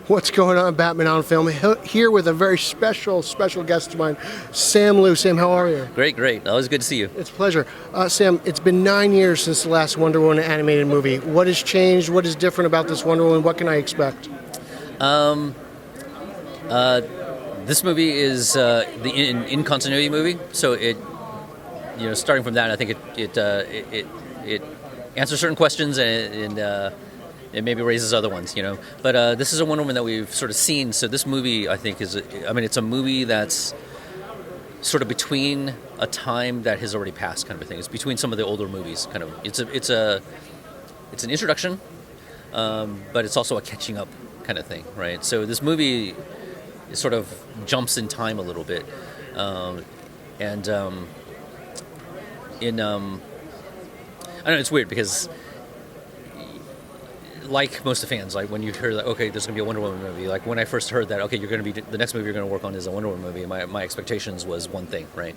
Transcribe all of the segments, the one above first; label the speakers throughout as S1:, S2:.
S1: What's going on, Batman on Film? Here with a very special guest of mine, Sam Liu. Sam, how are you?
S2: Great. Always good to see you.
S1: It's a pleasure. Sam, it's been 9 years since the last Wonder Woman animated movie. What has changed? What is different about this Wonder Woman? What can I expect?
S2: This movie is the in continuity movie, so it, starting from that, I think it answers certain questions and it maybe raises other ones, But this is a Wonder Woman that we've sort of seen. So this movie, I think, it's a movie that's sort of between a time that has already passed, kind of a thing. It's between some of the older movies, kind of. It's an introduction, but it's also a catching up kind of thing, right? So this movie sort of jumps in time a little bit, I don't know, it's weird because, like most of the fans, like when you hear that, okay, there's going to be a Wonder Woman movie, like when I first heard that, okay, the next movie you're going to work on is a Wonder Woman movie, my expectations was one thing, right?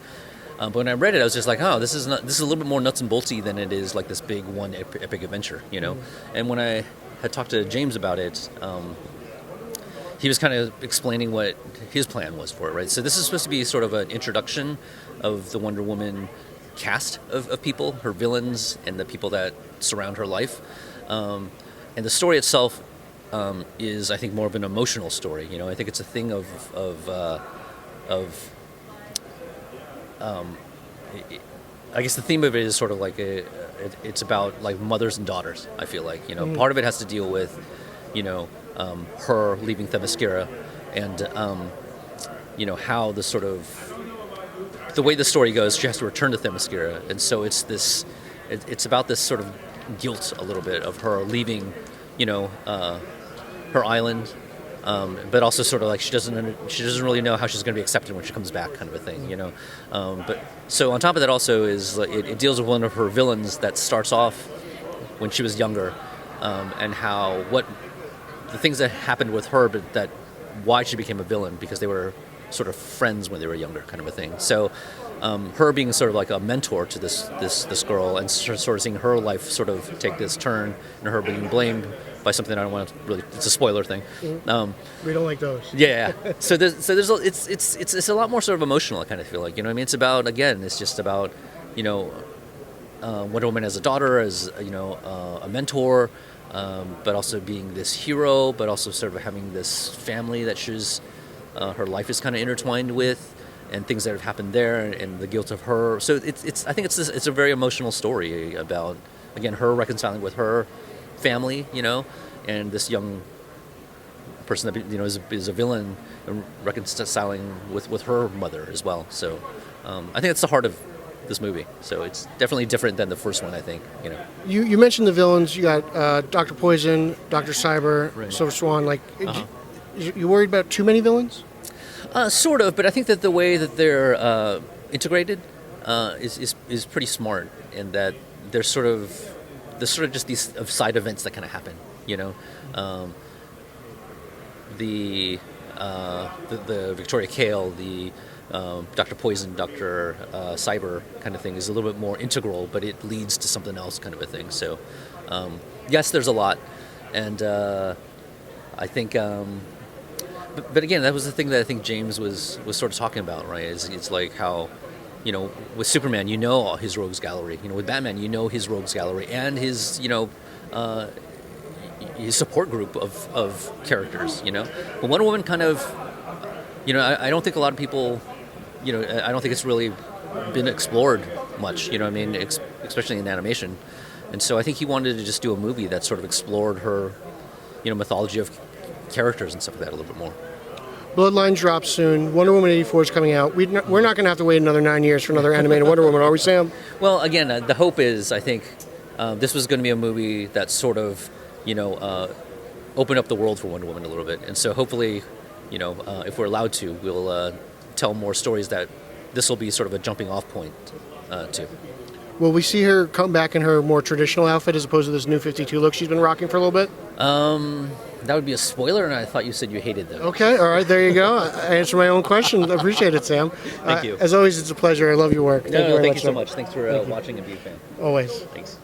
S2: But when I read it, I was just like, oh, this is a little bit more nuts and boltsy than it is like this big one epic adventure, Mm-hmm. And when I had talked to James about it, he was kind of explaining what his plan was for it, right? So this is supposed to be sort of an introduction of the Wonder Woman cast of people, her villains, and the people that surround her life. And the story itself is, I think, more of an emotional story. I think it's a thing I guess the theme of it is sort of like it's about like mothers and daughters. I feel like part of it has to deal with her leaving Themyscira and how the way the story goes, she has to return to Themyscira, and so it's about this sort of guilt a little bit of her leaving, her island, but also sort of like she doesn't really know how she's going to be accepted when she comes back, kind of a thing, But so on top of that, also is it deals with one of her villains that starts off when she was younger, and what the things that happened with her, but why she became a villain, because they were sort of friends when they were younger, kind of a thing. So her being sort of like a mentor to this girl, and sort of seeing her life sort of take this turn, and her being blamed by something I don't want to really. It's a spoiler thing.
S1: We don't like those.
S2: Yeah. So it's a lot more sort of emotional. I kind of feel like It's about, again, it's just about Wonder Woman as a daughter, as a mentor, but also being this hero, but also sort of having this family that her life is kind of intertwined with, and things that have happened there, and the guilt of her. So I think it's a very emotional story about, again, her reconciling with her family, and this young person that is a villain, and reconciling with her mother as well. So I think that's the heart of this movie. So it's definitely different than the first one, I think.
S1: You mentioned the villains. You got Dr. Poison, Dr. Cyber,
S2: right.
S1: Silver Swan. You worried about too many villains?
S2: Sort of, but I think that the way that they're integrated is pretty smart, in that there's sort of just these side events that kind of happen. The Victoria Kale, the Dr. Poison, Dr. Cyber kind of thing is a little bit more integral, but it leads to something else, kind of a thing. So yes, there's a lot, and I think. But again, that was the thing that I think James was sort of talking about, right? It's like how, with Superman, all his rogues gallery. With Batman, his rogues gallery and his, his support group of characters, But Wonder Woman kind of, I don't think a lot of people, I don't think it's really been explored much, especially in animation. And so I think he wanted to just do a movie that sort of explored her, mythology of characters and stuff like that a little bit more.
S1: BLOODLINES drops soon. Wonder Woman 84 is coming out. We're not going to have to wait another 9 years for another animated Wonder Woman, are we, Sam?
S2: Well, again, the hope is, I think, this was going to be a movie that sort of, opened up the world for Wonder Woman a little bit. And so hopefully, if we're allowed to, we'll tell more stories that this will be sort of a jumping off point to.
S1: Will we see her come back in her more traditional outfit as opposed to this new 52 look she's been rocking for a little bit?
S2: That would be a spoiler, and I thought you said you hated them.
S1: Okay, all right, there you go. I answered my own question. I appreciate it, Sam.
S2: Thank you.
S1: As always, it's a pleasure. I love your work.
S2: Thank you so much. Thanks for watching and being a fan.
S1: Always.
S2: Thanks.